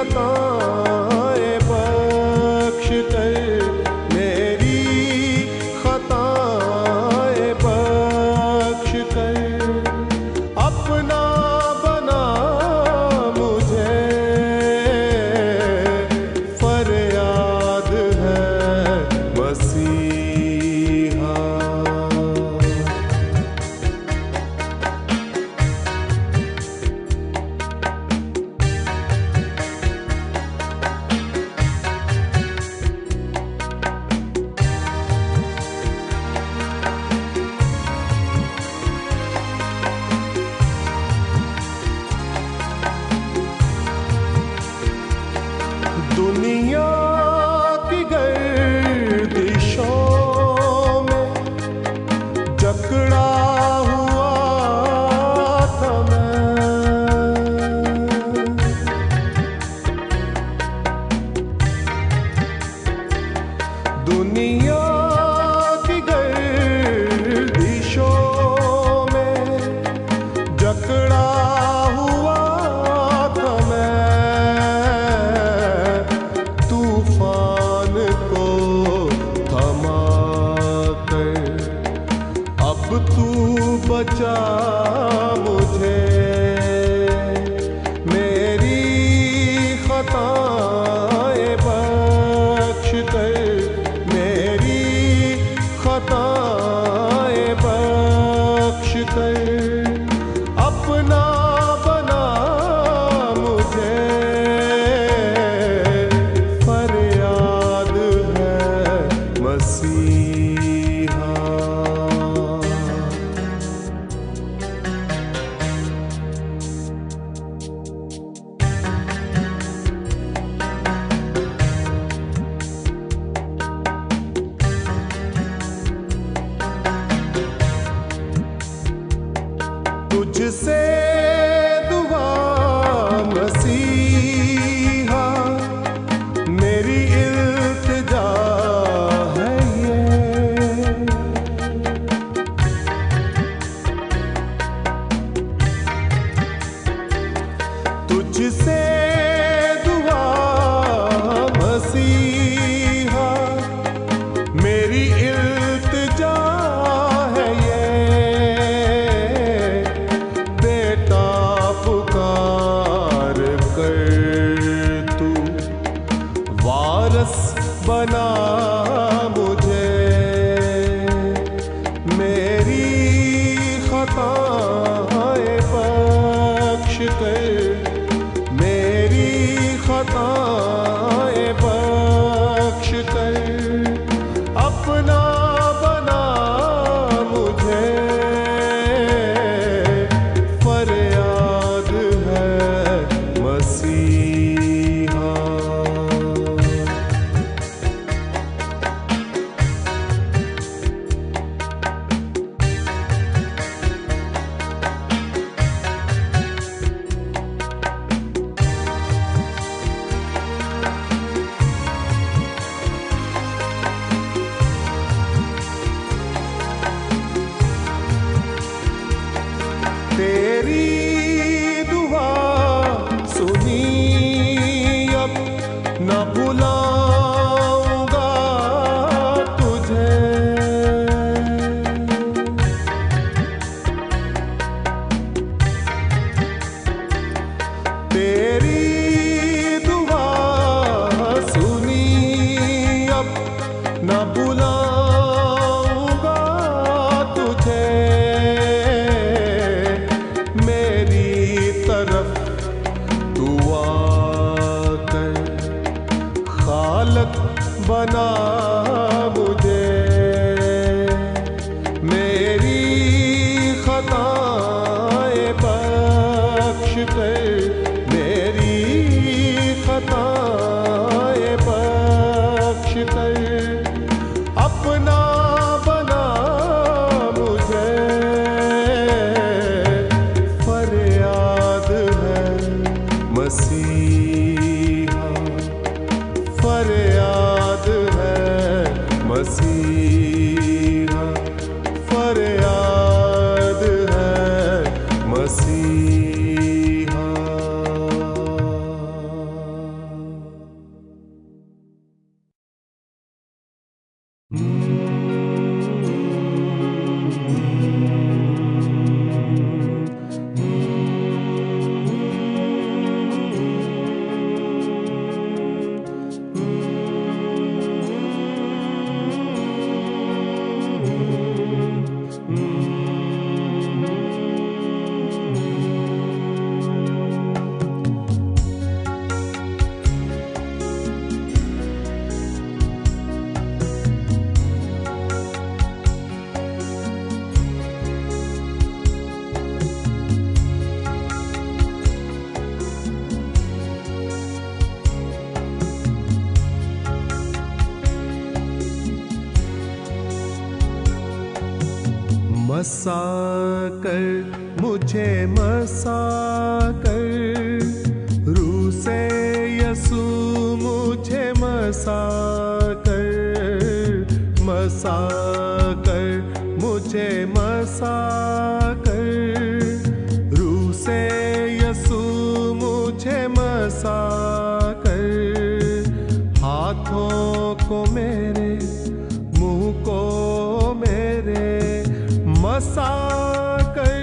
खताएं बख्श कर, मेरी खताएं बख्श कर। अपना बना मुझे, फरियाद है मसीहा। दुनिया की गर्दिशों में जकड़ा हुआ था मैं। दुनिया की गर्दिशों में जकड़ा हुआ था तूफान को थमा कर। अब तू बचा मुझे, मेरी खताएं बख्श कर, मेरी खताएं बख्श कर। अपना बना मुझे, मसीहा। तुझसे दुआ मसीहा, मेरी इल्तिजा है ये। तुझसे दुआ मसीहा, मेरी इल्तिजा है ये। बेटा पुकार कर तू वारस बना मुझे, मेरी खताएं बख्श कर, मेरी खताएं बख्श कर। अपना बना मुझे, फरियाद है मसीहा। तेरी दुआ सुनी अब न भुलाऊंगा तुझे। तेरी दुआ सुनी अब न भुलाऊंगा तुझे। मेरी तरफ तू आकर खालक बना मुझे, मेरी खताएं बख्श कर, मेरी खताएं बख्श कर। अपना बना मुझे, फरियाद है मसीहा, फरियाद है मसीहा, फरियाद है मसीहा। मसा कर मुझे मसा कर, रूह से यसू मुझे मसा कर, मसा कर मुझे मसा कर, रूह से यसू मुझे मसा कर, हाथों को मेरे मुंह को मेरे मसा कर,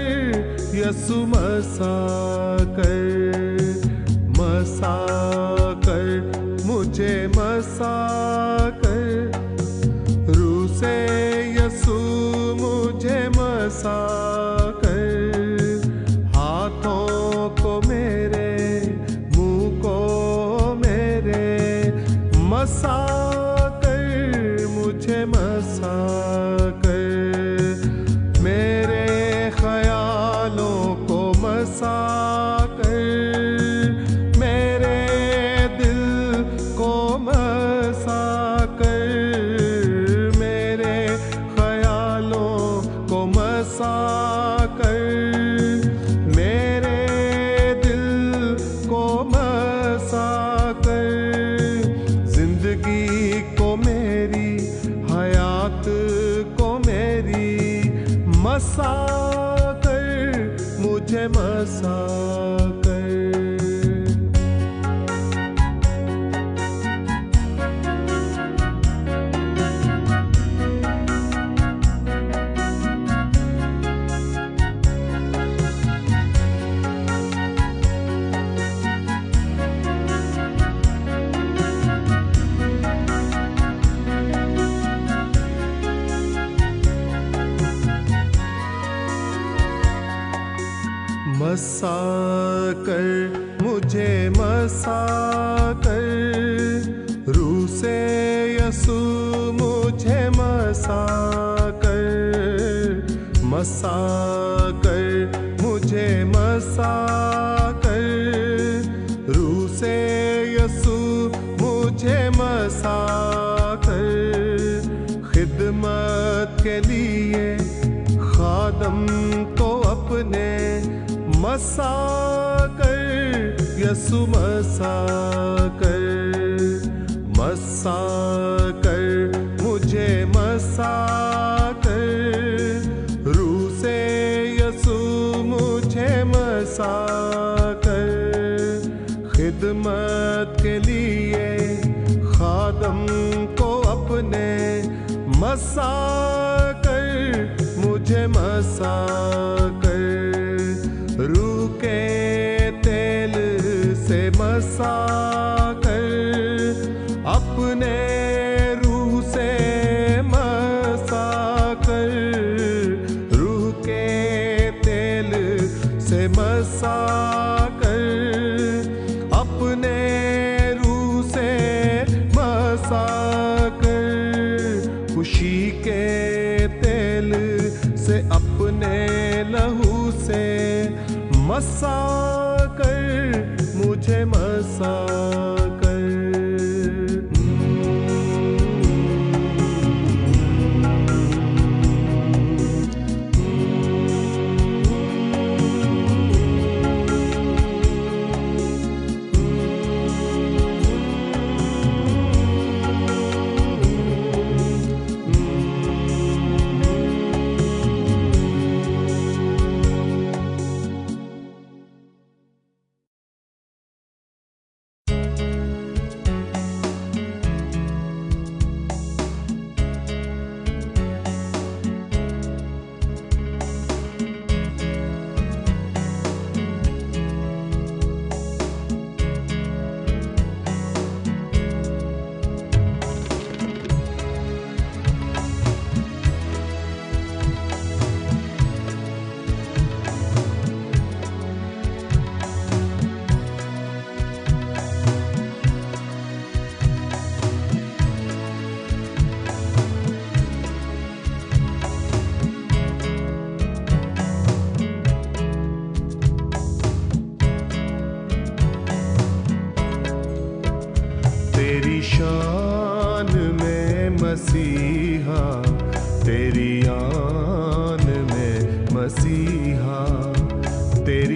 यसू मसा कर, मसा कर मुझे मसा कर, रूह से यसू मुझे मसा कर, हाथों को मेरे मुंह को मेरे मसा कर, मुझे मसा कर, मेरे ख्यालों को मसा कर, मेरे दिल को मसा कर, मेरे ख्यालों को मसा कर, मेरे दिल को मसा कर, जिंदगी को मेरी हयात को मेरी मसा कर, मुझे मसा कर। मसा कर मुझे मसा कर, रूह से यसू मुझे मसा कर, मसा कर मुझे मसा कर, रूह से यसू मुझे मसा कर, खिदमत के लिए खादम को अपने मसा कर, यसू मसा कर, मसा कर मुझे मसा कर, रूह से यसू मुझे मसा कर, खिदमत के लिए खादम को अपने मसा कर, मुझे मसा कर, रूह के तेल से मसा कर, अपने रूह से मसा कर, रूह के तेल से मसा कर, अपने रूह से मसा कर, खुशी के तेल से अपने लहू से मसा कर, मुझे मसा कर। तेरी शान में मसीहा, तेरी आन में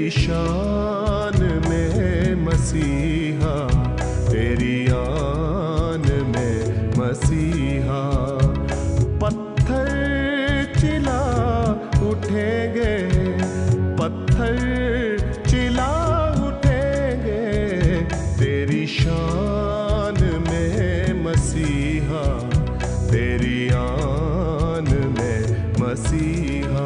तेरी शान में मसीहा, तेरी आन में मसीहा। पत्थर चिल्ला उठेंगे, पत्थर चिल्ला उठेंगे, तेरी शान में मसीहा, तेरी आन में मसीहा।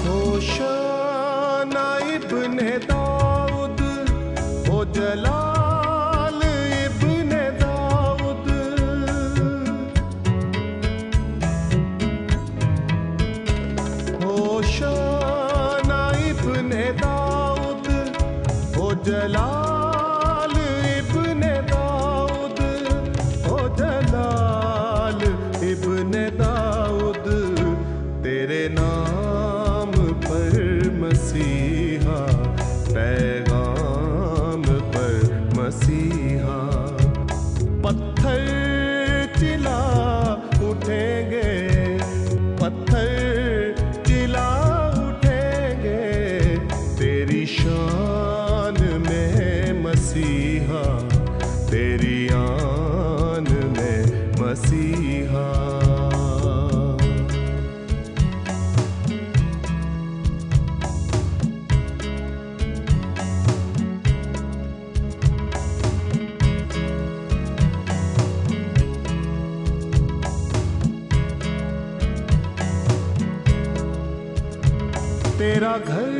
होशाना इब्ने दाऊद, ओ जलाल इब्ने दाऊद। होशाना इब्ने दाऊद, ओ जलाल इब्ने दाऊद, ओ जलाल इब्ने दाऊद। तेरे नाम पर मसीहा, पैगाम पर मसीहा। पत्थर चिल्ला उठेंगे, पत्थर चिल्ला उठेंगे, तेरी शान में मसीहा, तेरी आन में मसीहा। तेरा घर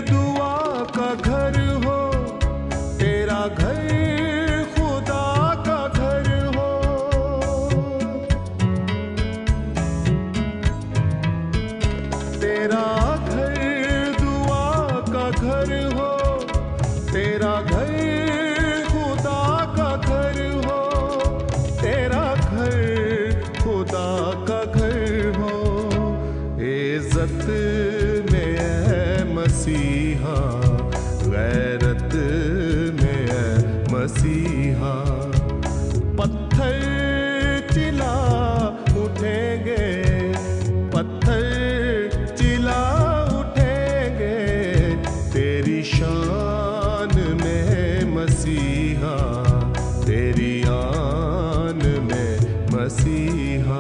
दुआ का घर हो, तेरा घर खुदा का घर हो। तेरा घर दुआ का घर हो, तेरा घर खुदा का घर हो, तेरा घर खुदा का घर हो। इज्जत मसीहा, गैरत में है मसीहा। पत्थर चिल्ला उठेंगे, पत्थर चिल्ला उठेंगे, तेरी शान में मसीहा, तेरी आन में मसीहा।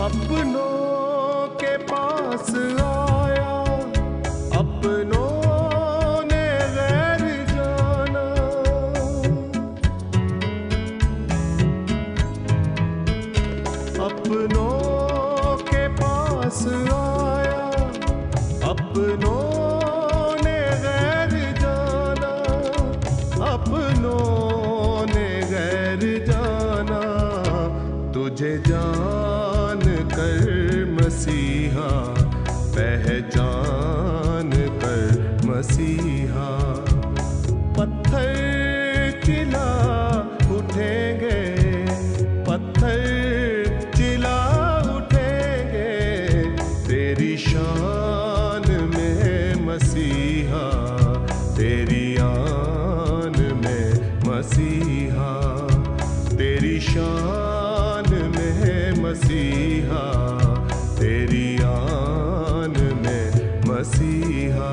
अपनों के पास आया, अपनों ने गैर जाना। अपनों के पास आया, अपनों ने गैर जाना, अपनों ने गैर जाना। तुझे जान कर मसीहा, पहचान कर मसीहा। पत्थर चिल्ला उठेंगे, पत्थर चिल्ला उठेंगे, तेरी शान में मसीहा, तेरी आन में मसीहा। तेरी शान में मसीहा, तेरी आन में मसीहा।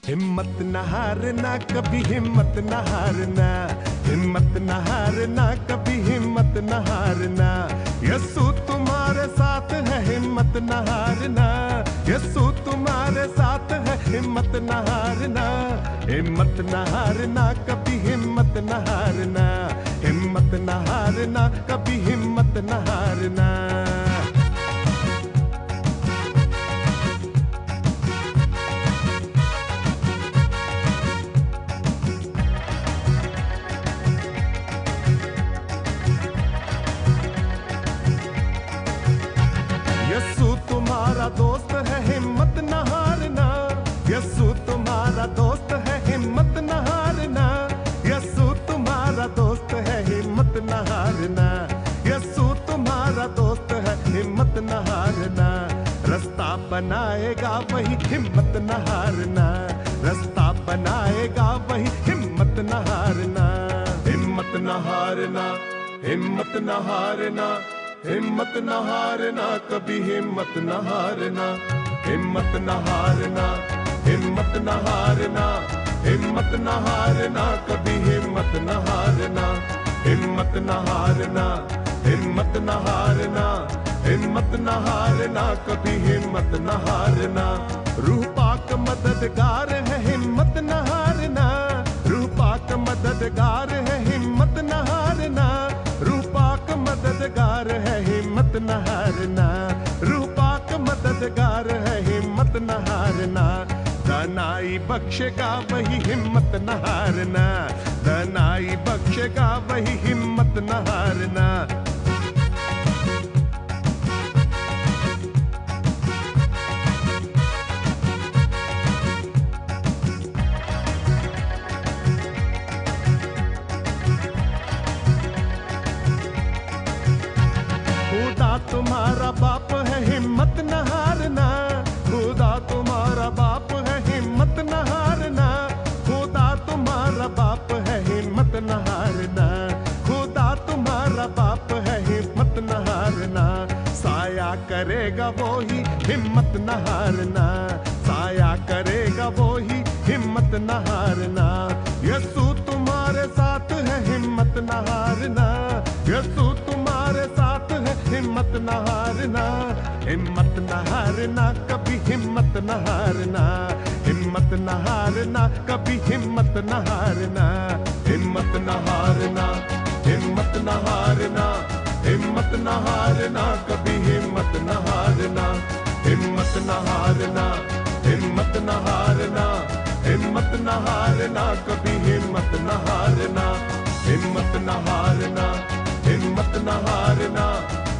हिम्मत न हारना, कभी हिम्मत न हारना, हिम्मत न हारना, कभी हिम्मत न हारना। यीशु तुम्हारे साथ है, हिम्मत न हारना, यीशु तुम्हारे साथ है, हिम्मत न हारना। हिम्मत न हारना, कभी हिम्मत न हारना, हिम्मत न हारना, कभी हिम्मत न हारना। यीशु तुम्हारा दोस्त है, हिम्मत न हारना, यीशु तुम्हारा दोस्त है, हिम्मत न हारना। यीशु तुम्हारा दोस्त है, हिम्मत न हारना, यीशु तुम्हारा दोस्त है, हिम्मत न हारना। रास्ता बनाएगा वही, हिम्मत न हारना, रास्ता बनाएगा वही, हिम्मत न हारना। हिम्मत न हारना, हिम्मत न हारना, हिम्मत न हारना, कभी हिम्मत न हारना। हिम्मत न हारना, हिम्मत न हारना, हिम्मत न हारना, कभी हिम्मत न हारना। हिम्मत न हारना, हिम्मत न हारना, हिम्मत न हारना, कभी हिम्मत न हारना। रूह पाक मददगार है, हिम्मत न हारना, रूह पाक मददगार है, हिम्मत न हारना। रूह पाक मददगार है, हिम्मत न हारना, रूह पाक मददगार है, हिम्मत न हारना। दनाई बख्शेगा वही, हिम्मत न हारना, दनाई बख्शेगा वही, हिम्मत न हारना। खुदा तुम्हारा बाप है, हिम्मत न हारना, खुदा तुम्हारा बाप है, हिम्मत न हारना। खुदा तुम्हारा बाप है, हिम्मत न हारना, खुदा तुम्हारा बाप है, हिम्मत न हारना। साया करेगा वो ही, हिम्मत न हारना, साया करेगा वो ही, हिम्मत न हारना। यीशु तुम्हारे साथ है, हिम्मत न हारना, यीशु तुम्हारे साथ है, हिम्मत न हारना। हिम्मत न हारना, कभी हिम्मत न हारना, हिम्मत न हारना, कभी हिम्मत न हारना। हिम्मत न हारना, हिम्मत न हारना, हिम्मत न हारना, कभी हिम्मत न हारना। हिम्मत न हारना, हिम्मत न हारना, हिम्मत न हारना, कभी हिम्मत न हारना। हिम्मत न हारना, हिम्मत न हारना,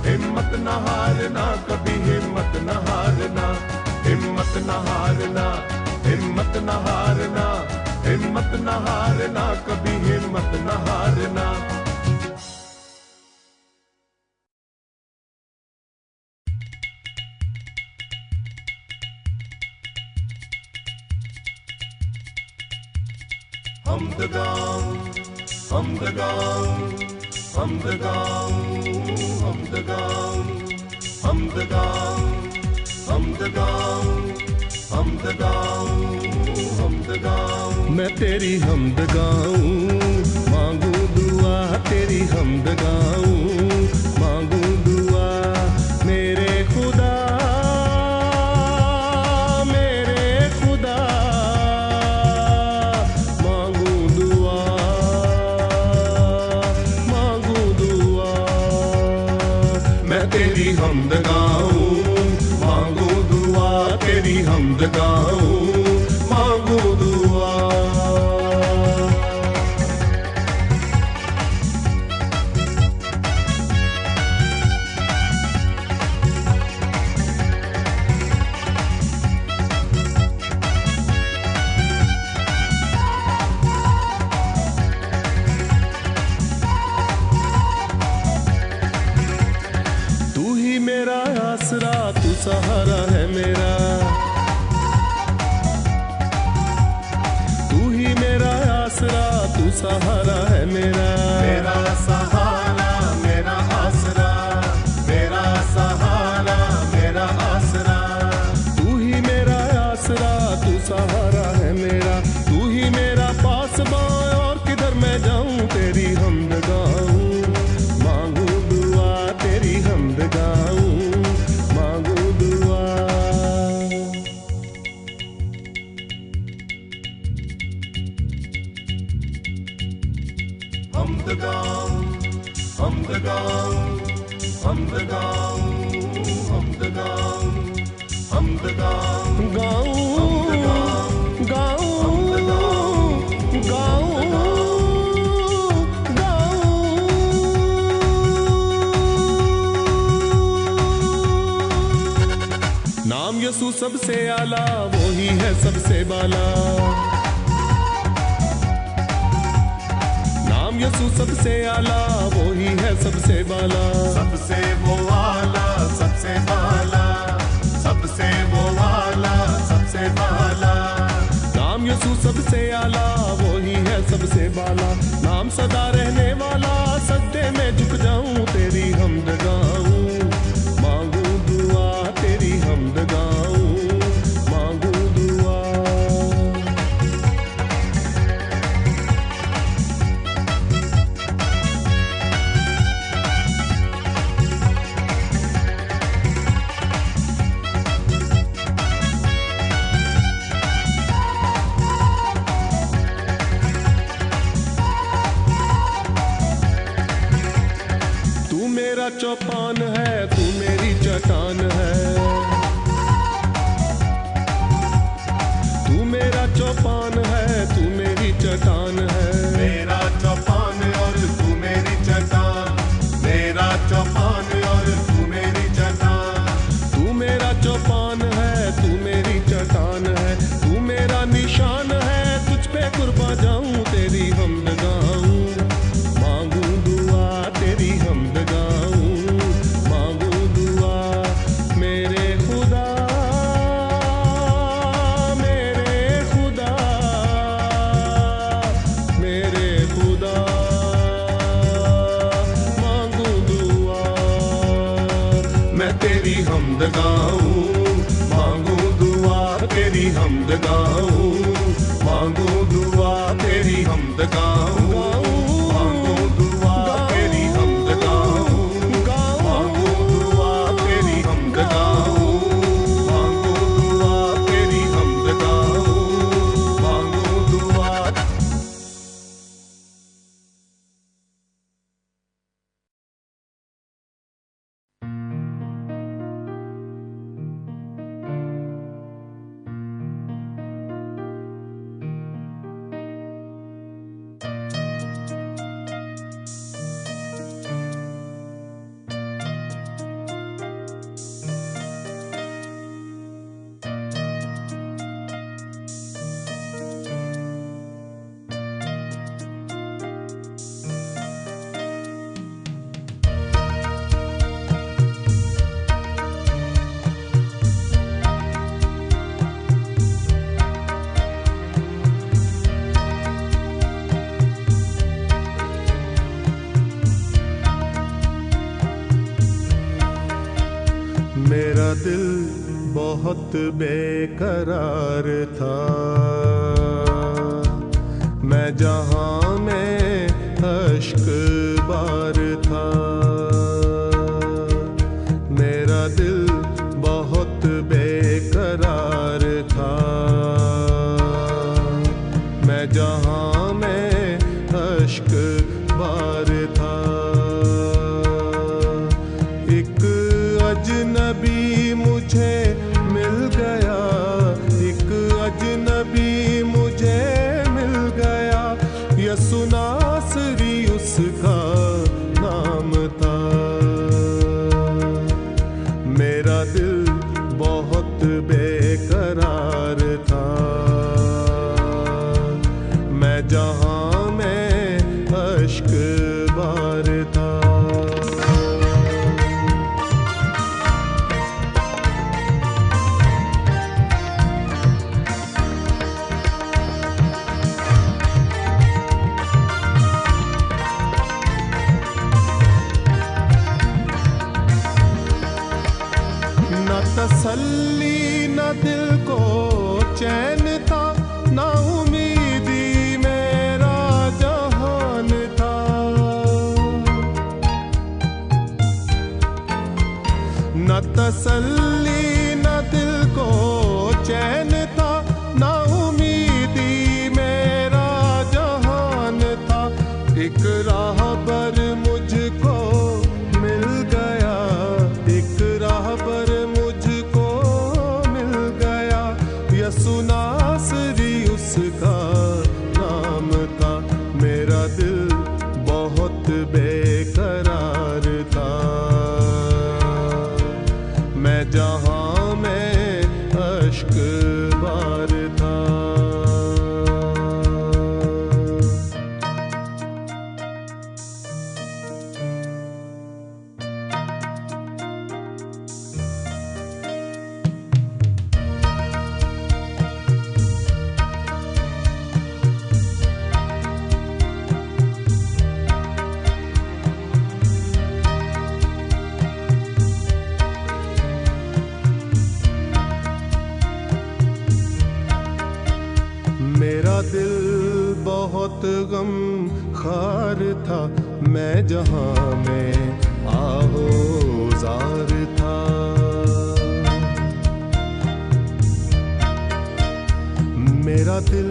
हिम्मत न हारना, कभी हिम्मत न हारना। हिम्मत न हारना, हिम्मत न हारना, हिम्मत न हारना, कभी हिम्मत न हारना। हम the gong, हम the gong, हम the gong, हम the gong, हम the gong, हम the gong, हम the gong, हम the gong। मैं तेरी हमद गाऊं, मांगू दुआ, तेरी हमद गाऊं, मांगू दुआ। मेरे खुदा, मेरे खुदा, मांगू दुआ, मांगू दुआ। मैं तेरी हमद गाऊं, मांगू दुआ, तेरी हमद गाऊं, मांगू दुआ। तू ही मेरा आसरा, तू सहारा है मेरा, तू ही मेरा आसरा, तू सहारा है मेरा। मेरा सहारा, मेरा आसरा, मेरा सहारा, मेरा आसरा। तू ही मेरा आसरा, तू सहारा है मेरा। हमद गाऊं, हमद गाऊं, हमद गाऊं, गाऊं, गाऊं, गाऊं, नाम यसू सबसे आला, वो ही है सबसे बाला। नाम यसू सबसे आला, वो ही है सबसे बाला। सबसे वो आला, सबसे बाला, सबसे वो आला, सबसे बाला। नाम यसू सबसे आला, वो ही है सबसे बाला। नाम सदा रहने वाला, सजदे में झुक जाऊं, तेरी हमद गाऊं, मांगू दुआ, तेरी हमद गाऊं, मांगू दुआ। तू मेरा चौपान है, तू मेरी चट्टान है। तू मेरा चौपान है, तू मेरी चट्टान है। मेरा चौपान और तू मेरी चट्टान, मेरा चौपान और तू मेरी चट्टान। तू मेरा चौपान है, तू मेरी चट्टान है। तू मेरा निशान है, तुझ पे कुर्बान जाऊं, तेरी हमद गाऊं, मांगू दुआ, तेरी हमद गाऊं, मांगू दुआ। मेरे खुदा, मेरे खुदा, मेरे खुदा, मांगू दुआ। मैं तेरी हमद गाऊं, मांगू दुआ, तेरी हमद गाऊं, मांगू दुआ, तेरी हमद गाऊं, मांगू दुआ, तेरी हमद गाऊं, मांगू दुआ, तेरी हमद गाऊं, मांगू दुआ, तेरी हमद गाऊं, मांगू दुआ। मेरा दिल बहुत बेकरार था, मैं जहां में अश्क बार था। मेरा दिल बहुत बेकरार था, मैं जहां में अश्क बार था। एक अजनबी मुझे मिल गया, एक अजनबी मुझे मिल गया। यसू नासरी उसका नाम था। मेरा दिल बहुत बेकरार था, मैं जहां में अश्क बार था। न तसल्ली न दिल को चैन था, न उम्मीदी मेरा जहान था। न तसल्ली न दिल को चैन था, न उम्मीदी मेरा जहान था। एक राहबर मुझको मिल गया, जहां में अश्क बार था। मेरा दिल बहुत गम खार था, मैं जहां में आहोज़ार था। मेरा दिल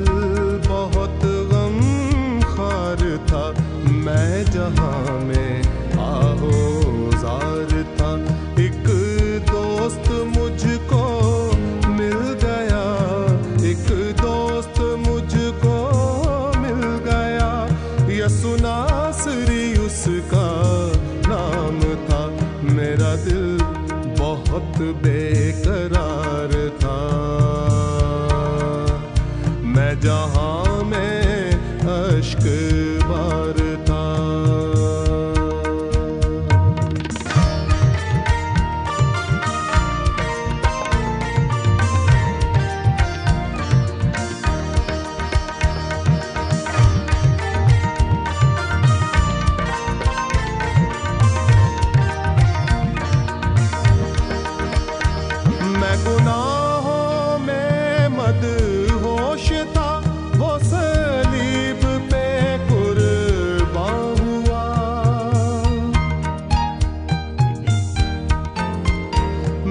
बहुत गम खार था, मैं जहां में आहोज़ार था। एक दोस्त मुझको मिल गया, एक दोस्त मुझको मिल गया, यसु नासरी उसका नाम था। मेरा दिल बहुत बेकरार था, मैं जहां में अश्क बार था। मैं गुनाहों में मदहोश था, वो सलीब पे कुर्बान हुआ।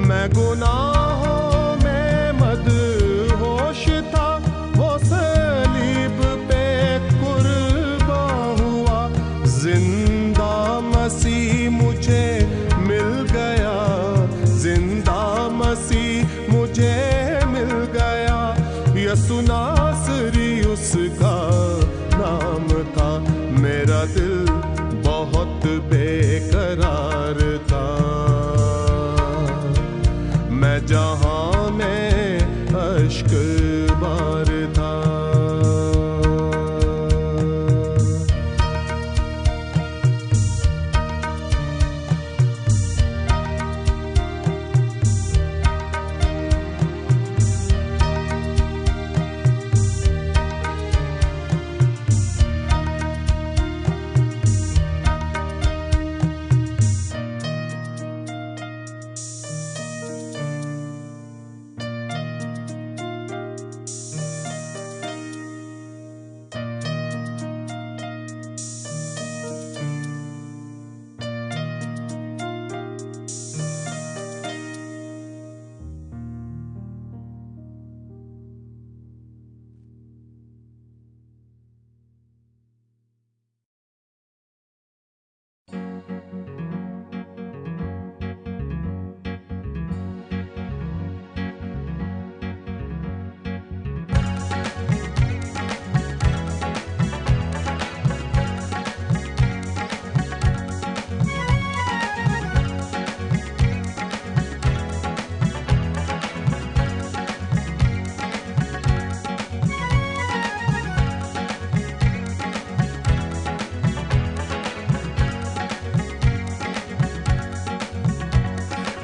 मैं गुनाहों में मदहोश था, वो सलीब पे कुर्बान हुआ। जिंदा मसीह मुझे मिल गया, जिंदा मसीह मुझे मिल गया, यसु नासरी उसका नाम था। मेरा दिल बहुत बेकरार था, मैं जहां में अश्क बार था।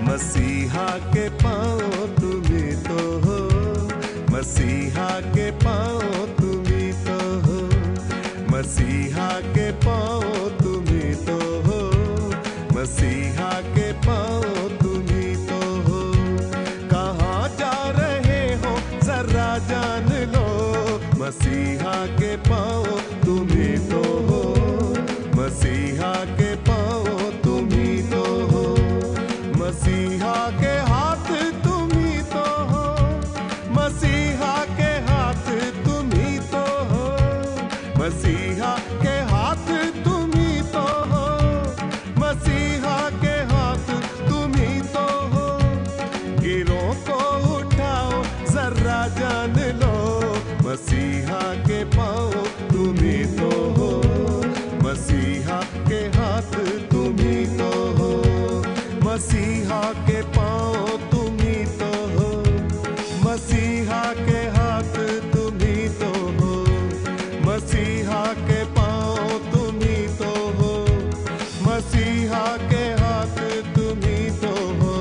मसीहा के पाँव तुम्ही तो हो, मसीहा के पाँव तुम्ही तो हो, मसीहा के पाँव तुम्ही तो हो, मसीहा के पाँव तुम्ही तो हो। कहाँ जा रहे हो जरा जान लो, मसीहा के पाँव तुम्ही तो हो, मसीहा के पाँव तुम्ही तो हो। मसीहा के हाथ तुम्ही तो हो, मसीहा के हाथ तुम्ही तो हो, मसीहा के हाथ तुम्ही तो हो, मसीहा के हाथ तुम्ही तो हो। गिरों को उठाओ जरा जान लो, मसीहा के पाँव तुम्ही तो हो, मसीहा के हाथ तुम्ही तो हो। मसीहा के पाँव तुम ही तो हो, मसीहा के हाथ तुम ही तो हो, मसीहा के पाँव तुम ही तो हो, मसीहा के हाथ तुम ही तो हो।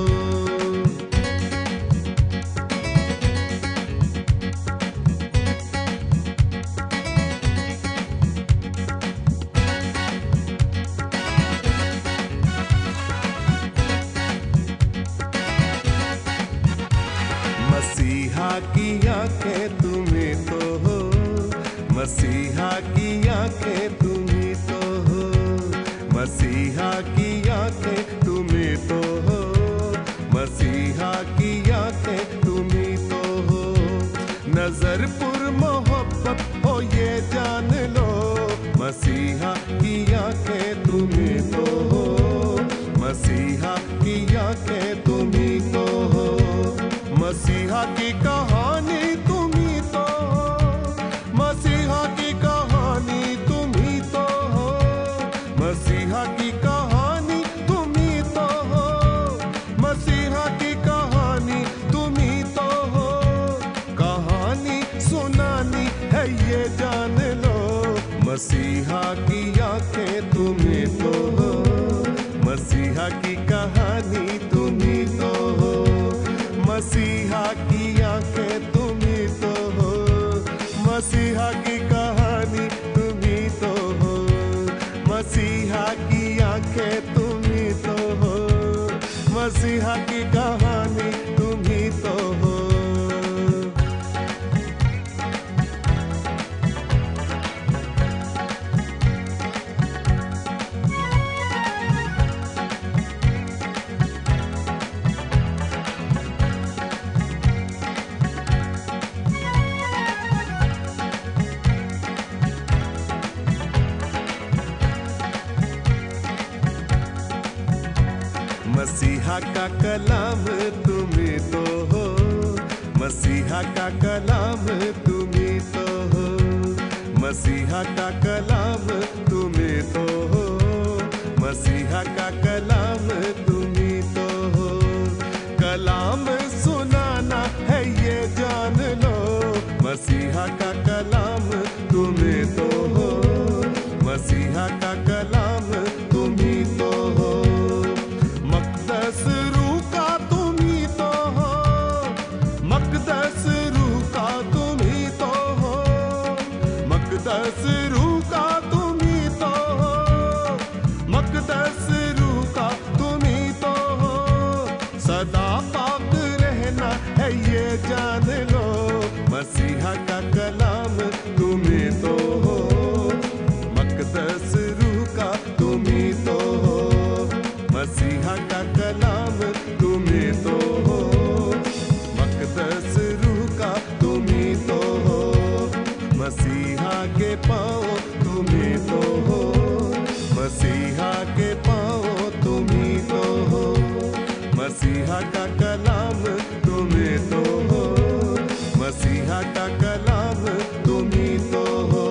मसीहा की आंखें तुम ही तो हो, मसीहा की आंखें तुम ही तो हो, मसीहा की आंखें तुम ही तो हो, मसीहा की आंखें तुम ही तो हो। नजर पुर मोहब्बत हो ये जान लो, मसीहा की आंखें तुम ही तो हो, मसीहा की आंखें तुम ही तो हो। मसीहा की कहानी तुम ही तो हो, मसीहा की कहानी तुम ही तो हो, मसीहा की कहानी तुम ही तो हो, मसीहा की कहानी तुम ही तो हो। कहानी सुनानी है ये जान लो, मसीहा की आंखें तुम ही तो हो, मसीहा की कहानी तुम ही तो हो, मसीहा की आंखें तुम ही तो हो, मसीहा की कहानी तुम ही तो हो, मसीहा की आंखें तुम ही तो हो, मसीहा की कहानी तुम ही तो हो। मसीहा का कलाम तुम ही तो हो, मसीहा का कलाम तुम ही तो हो, मसीहा का कलाम तुम ही तो हो, मसीहा का कलाम तुम ही तो हो। कलाम सुनाना है ये जान लो, मसीहा का कलाम तुम ही तो हो, मसीहा का कलाम तुम ही तो हो। मक़दस रूह का तुम ही तो हो, मक़दस रूह का तुम ही तो हो, मक़दस रूह का तुम ही तो हो, मक़दस रूह का तुम ही तो हो। सदा पाक रहना है ये जान लो, मसीहा का कलाम तुम ही तो हो, मक़दस रूह का तुम ही तो हो, मसीहा का कलाम तुम ही तो हो, मक़दस रूह का तुम ही तो हो। मसीहा के पाँव तुम ही तो हो, मसीहा के पाँव तुम ही तो हो, मसीहा का कलाम तुम ही तो हो, मसीहा का कलाम तुम ही तो हो।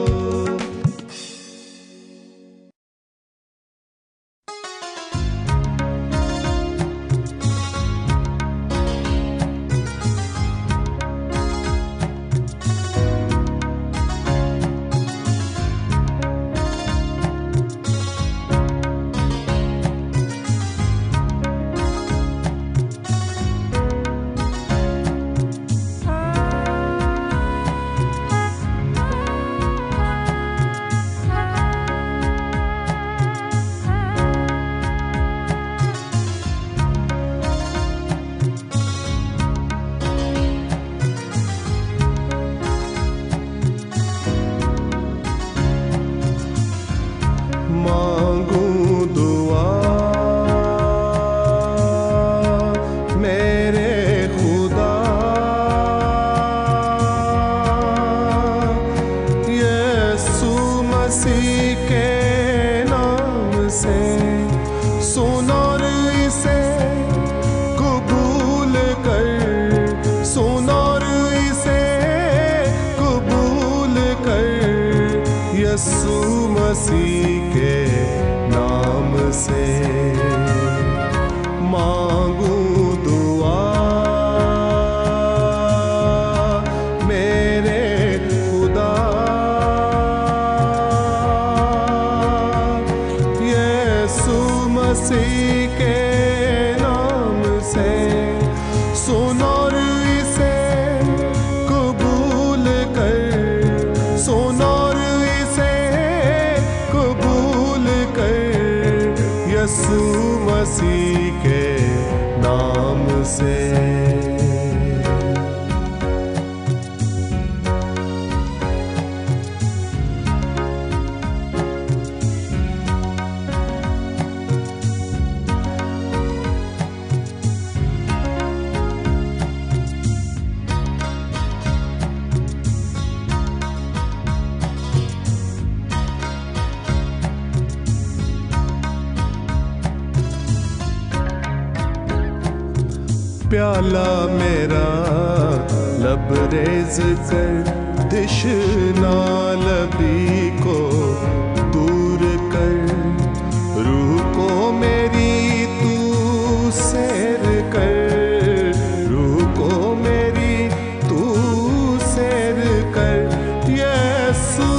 नाम से। प्याला मेरा लबरेज कर, तिश्ना लबी को दूर कर, रूह को मेरी तू सैर कर, रूह को मेरी तू सैर कर। यीशु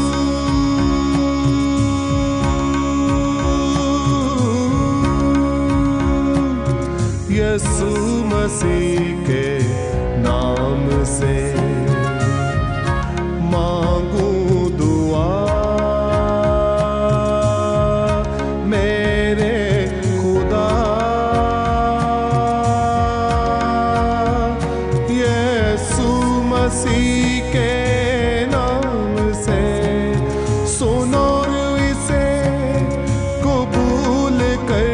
यीशु मसीह के नाम से मांगू दुआ, मेरे खुदा। यीशु मसीह के नाम से सुनो इसे कबूल कर,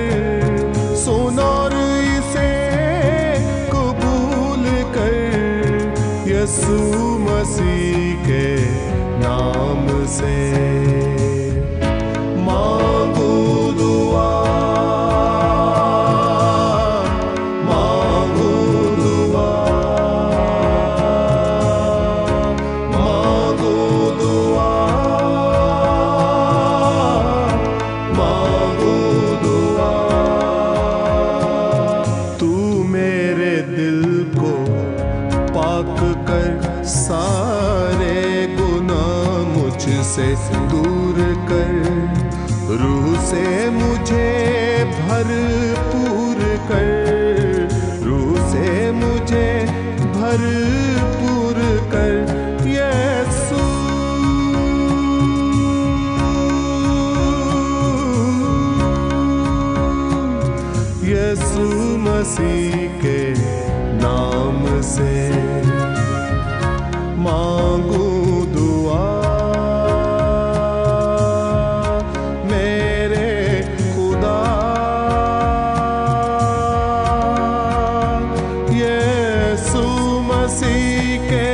सुनो यीशु मसीह के नाम से मांगू दुआ, मांगू दुआ, मांगू दुआ, मांगू दुआ। तू मेरे दिल को पाक कर, सारे गुनाह मुझसे दूर कर, रूह से मुझे भरपूर कर, रूह से मुझे भरपूर कर। यीशु यीशु मसीह के नाम से मांगू दुआ, मेरे खुदा। यीशु मसीह के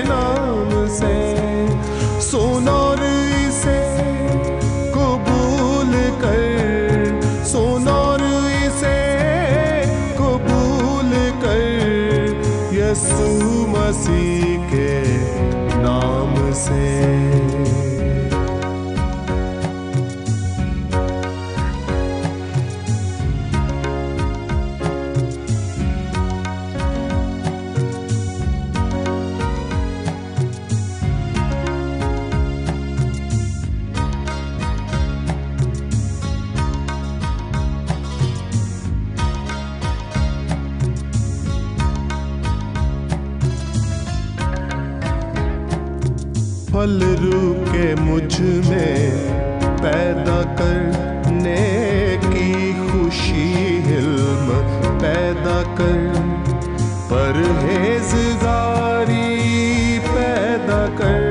नाम से सुनो इसे कबूल कर, सुनो इसे कबूल कर। यीशु मसीह के नाम से। फल रुके मुझ में पैदा करने की खुशी, हिल्म पैदा कर, परहेजगारी पैदा कर,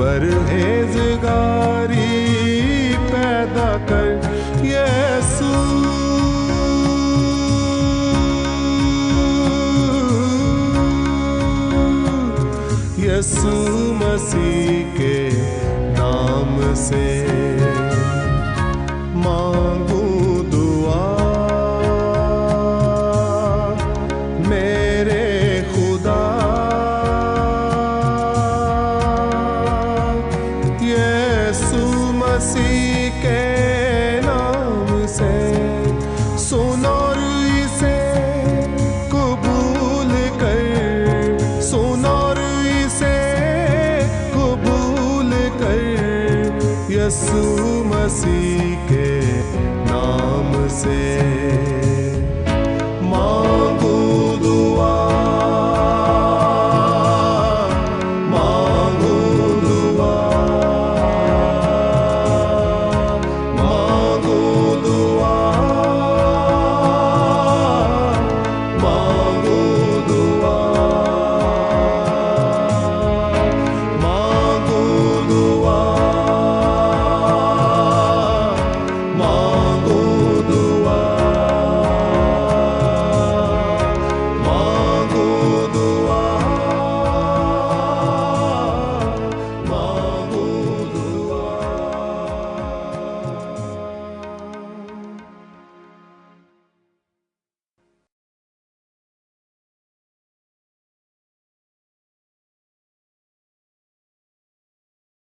परहेजगारी पैदा कर। यीशु यीशु मसीह के नाम से मांगू दुआ, मेरे खुदा। यीशु मसीह के नाम से सुनो इसे कबूल कर, सुनो यीशु मसीह के नाम से।